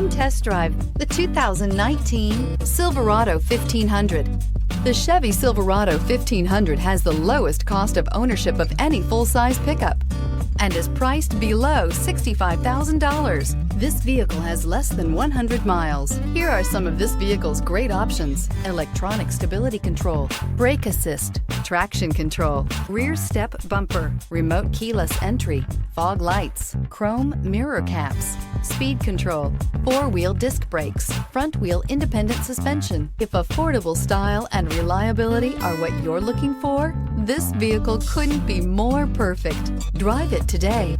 Come test drive the 2019 Silverado 1500. The Chevy Silverado 1500 has the lowest cost of ownership of any full-size pickup and is priced below $65,000. This vehicle has less than 100 miles. Here are some of this vehicle's great options: electronic stability control, brake assist, traction control, rear step bumper, remote keyless entry, fog lights, chrome mirror caps, speed control, four-wheel disc brakes, front-wheel independent suspension. If affordable style and reliability are what you're looking for, this vehicle couldn't be more perfect. Drive it today.